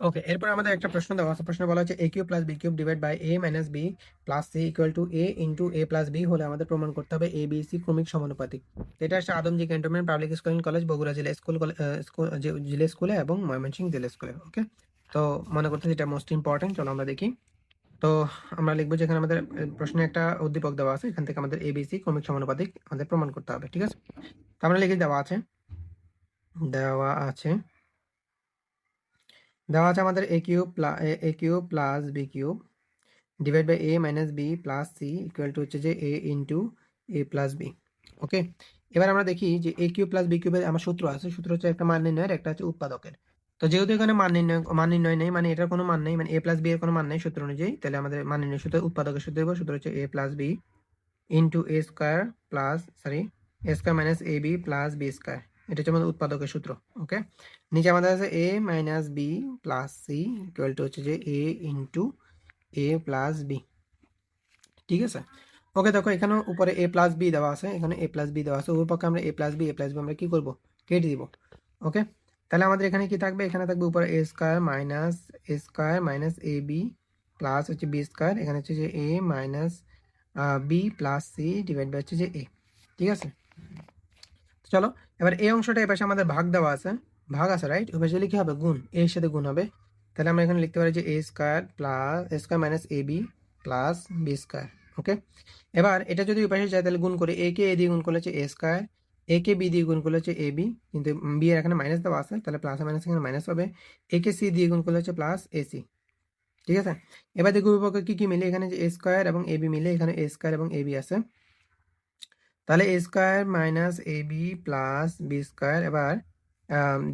ওকে, এরপর আমাদের একটা প্রশ্ন দেওয়া আছে। প্রশ্ন বলা হচ্ছে a cube plus b cube divide by a minus b plus c equal to a into a plus b হলে আমাদের প্রমাণ করতে হবে a b c ক্রমিক সমানুপাতিক। এটা হচ্ছে Adamjee cantonment public school college, Bogura জেলা স্কুল জিলা স্কুলে এবং ময়মনসিংহ জেলা স্কুলে। ওকে, তো মনে করতেছি এটা মোস্ট ইম্পর্টেন্ট। চলো আমরা দেখি। তো আমরা লিখবো যে এখানে আমাদের প্রশ্নে একটা উদ্দীপক দেওয়া আছে, এখান থেকে আমাদের এবিসি ক্রমিক সমানুপাতিক আমাদের প্রমাণ করতে হবে। ঠিক আছে, তো আমরা লিখে দেওয়া আছে আমাদের A cube plus B cube divide by A minus B plus C equal to হচ্ছে যে A into A plus B. Okay, এবার আমরা দেখি যে এ কিউব প্লাস বি কিউবের আমার সূত্র আছে। সূত্র হচ্ছে একটা মান নির্ণয়ের, একটা হচ্ছে উৎপাদকের। তো যেহেতু এখানে মান নির্ণয় নেই, মানে এটার কোনো মান নেই, মানে এ প্লাস বি এর কোনো মান নেই সূত্র অনুযায়ী, তাহলে আমাদের মান নির্ণয় সূত্র উৎপাদকের সূত্র দেবো। সূত্র হচ্ছে A plus B into A square A square minus A B plus B square. এটা হচ্ছে আমাদের উৎপাদকের সূত্র। ওকে, নিচে আমাদের আছে A minus B plus C equal to হচ্ছে যে A into A plus B. ঠিক আছে, ওকে দেখো এখানে উপরে এ প্লাস বি দেওয়া আছে, এখানে এ প্লাস বি দেওয়া আছে। উপর পক্ষে আমরা এ প্লাস বি আমরা কি করব, কেটে দিব। ওকে, তাহলে আমাদের এখানে কি থাকবে, এখানে থাকবে উপরে A square minus A B plus হচ্ছে বি স্কোয়ার, এখানে হচ্ছে যে A minus B plus C divide by হচ্ছে যে এ। ঠিক আছে, চলো এবার এই অংশটা এ পাশে আমাদের ভাগ আছে রাইট, ওই পাশে কি হবে, গুণ, এর সাথে গুণ হবে। তাহলে আমরা এখানে লিখতে পারি যে এ square minus A B plus B square. ওকে, এবার এটা যদি ওই পাশে যায় তাহলে গুণ করে, এ কে এ দিয়ে গুণ করলে হচ্ছে এ স্কোয়ার, এ কে বি দিয়ে গুণ করলে হচ্ছে এ বি, কিন্তু বি এর এখানে মাইনাস দেওয়া আছে, তাহলে প্লাস মাইনাস এখানে মাইনাস হবে। এ কে সি দিয়ে গুণ করলে হচ্ছে প্লাস এ সি। ঠিক আছে, এবার দেখো বিপক্ষে কি কি মিলে, এখানে যে এ স্কোয়ার এবং এ বি মিলে, এখানে এ স্কোয়ার এবং এ বি আছে, তাহলে এ square minus A B plus B square. এবার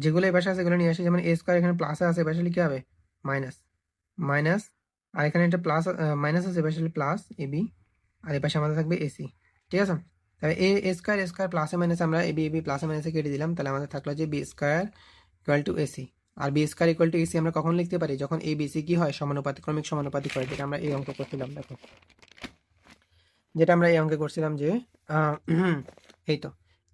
যেগুলো এ পাশে আছে সেগুলো নিয়ে আসি, যেমন এ স্কোয়ার এখানে প্লাস আছে, এ পাশে কি হবে, মাইনাস মাইনাস, আর এখানে একটা প্লাস মাইনাস আছে, এ পাশে প্লাস এ বি, আর এ পাশে আমাদের থাকবে এসি। ঠিক আছে, তাহলে এ স্কোয়ার প্লাসে মাইনাসে আমরা এ বি প্লাসে মাইনাসে কেটে দিলাম, তাহলে আমাদের থাকলো যে B square equal to AC. আর B square equal to AC আমরা কখন লিখতে পারি, যখন এ বি সি কি হয়, সমানুপাতিক, ক্রমিক সমানুপাতিক হয়, যেটা আমরা এই অঙ্ক করছিলাম। দেখো যেটা আমরা এই অঙ্কে করছিলাম যে এই তো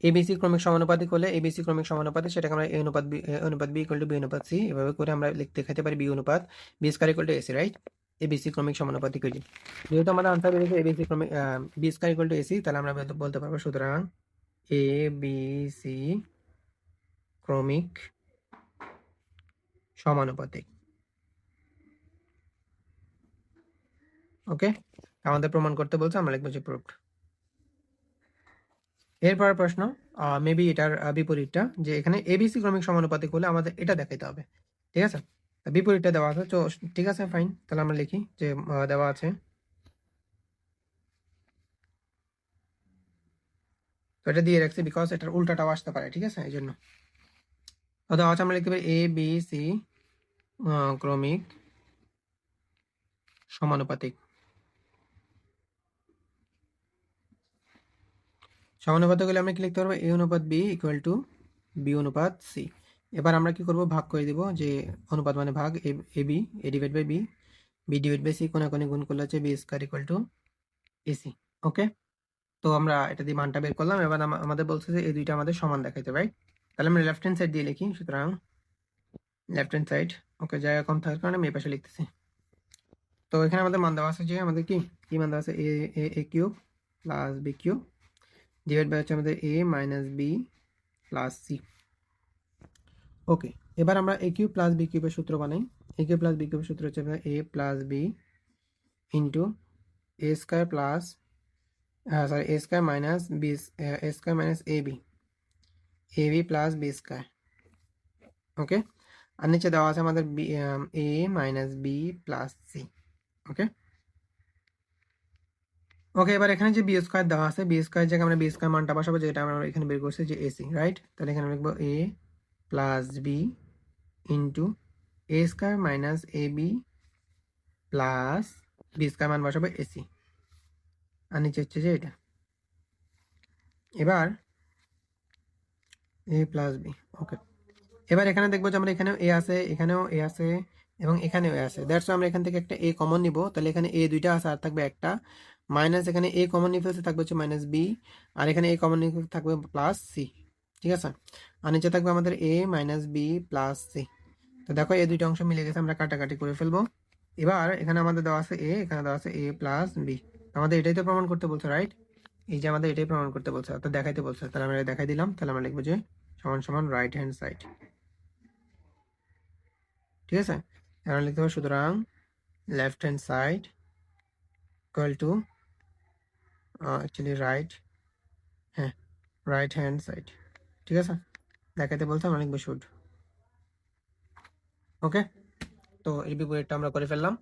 এবিসি ক্রমিক সমানুপাতিক হলে এবিসি ক্রমিক সমানুপাতিক, সেটাকে আমরা এ অনুপাত বি অনুপাত বি ইকুয়াল টু বি অনুপাত সি, এভাবে করে আমরা লিখতে দেখাতে পারি বি অনুপাত B square equal to AC right. ABC ক্রমিক সমানুপাতিক হইলে, যেহেতু আমাদের আনসার বেরিয়েছে এবিসি ক্রমিক B square equal to AC, তাহলে আমরা বলতে পারবো সুতরাং এ বি সি ক্রমিক সমানুপাতিক। ওকে, আমাদের প্রমাণ করতে বলছে, আমরা লিখবো যে প্রুফড। এরপর প্রশ্ন মেবি এটার বিপরীতটা, যে এখানে এবিসি ক্রমিক সমানুপাতিক হলে আমাদের এটা দেখাইতে হবে। ঠিক আছে, বিপরীতটা দেওয়া আছে, তো ঠিক আছে ফাইন, তাহলে আমরা লিখি যে দেওয়া আছে, তো এটা দিয়ে রাখছি বিকজ এটার উল্টাটাও আসতে পারে। ঠিক আছে, এই জন্য তো দেওয়া আছে, আমরা লিখতে পারি এ বি সি ক্রমিক সমানুপাতিক। সমানুপাতিক হলে আমরা কি লিখতে পারবো, এ অনুপাত বি ইকুয়াল টু বি অনুপাত সি। এবার আমরা কি করব, ভাগ করে দিব, যে অনুপাত মানে ভাগ, A B A divide by B, B divide by C, কোনে গুণ করলে হচ্ছে B square equal to AC. Okay, তো আমরা এটা দিয়ে মানটা বের করলাম। এবার আমাদের বলছে যে এই দুইটা আমাদের সমান দেখাইতে, রাইট। তাহলে আমরা লেফট হ্যান্ড সাইড দিয়ে লিখি, সুতরাং লেফট হ্যান্ড সাইড, ওকে, জায়গা কম থাকার কারণে আমি এই পাশে লিখতেছি। তো এখানে আমাদের মান দেওয়া আছে, যে আমাদের কি কি মান দেওয়া আছে, A cube plus B cube divide by হচ্ছে আমাদের A minus B plus C. Okay, এবার আমরা এ কিউব প্লাস বি কিউবের সূত্র বানাই। এ কিউব প্লাস বি কিউবের সূত্র হচ্ছে A plus B into A square plus sorry A square minus B A square minus A B plus B square. ওকে, আর নিচে দেওয়া আছে আমাদের A minus B plus C. ওকে, ওকে, এবার এখানে যে বি স্কয়ার দেওয়া আছে, বি স্কয়ার জায়গায় আমরা বি স্কয়ার মানটা বসাবো, যেটা আমরা এখানে বের করছি যে এসি রাইট। তাহলে এখানে লিখবো এ plus B into A square minus A B plus B square মান বসাবো এসি, আর নিচে হচ্ছে যে এটা। এবার এ প্লাস বি। ওকে, এবার এখানে দেখবো যে আমরা এখানেও এ আছে, এখানেও এ আছে এবং এখানেও এ আছে, দ্যাটস আমরা এখান থেকে একটা এ কমন নিব। তাহলে এখানে এ দুইটা আছে, আর থাকবে একটা মাইনাস, এখানে এ কমন নিতে হচ্ছে, থাকবে হচ্ছে মাইনাস বি, আর এখানে এ কমন নিতে থাকবে প্লাস সি। ঠিক আছে, আর নিচে থাকবে আমাদের A minus B plus C. তো দেখো এই দুইটা অংশ মিলে গেছে, আমরা কাটাকাটি করে ফেলবো। এবার এখানে আমাদের দেওয়া আছে এ, এখানে দেওয়া আছে এ প্লাস বি, আমাদের এটাই তো প্রমাণ করতে বলছে, রাইট? এই যে আমাদের এটাই প্রমাণ করতে বলছে, অর্থাৎ দেখাইতে বলছে, তাহলে আমরা এটা দেখাই দিলাম। তাহলে আমরা লিখবো যে সমান সমান রাইট হ্যান্ড সাইড, ঠিক আছে? আমরা লিখতে হবে সুতরাং left hand side equal to actually right, হ্যাঁ রাইট হ্যান্ড সাইড, ঠিক আছে? দেখাইতে বলছে, আমরা লিখবো শুড। ওকে, তো এর বিপরীতটা আমরা করে ফেললাম।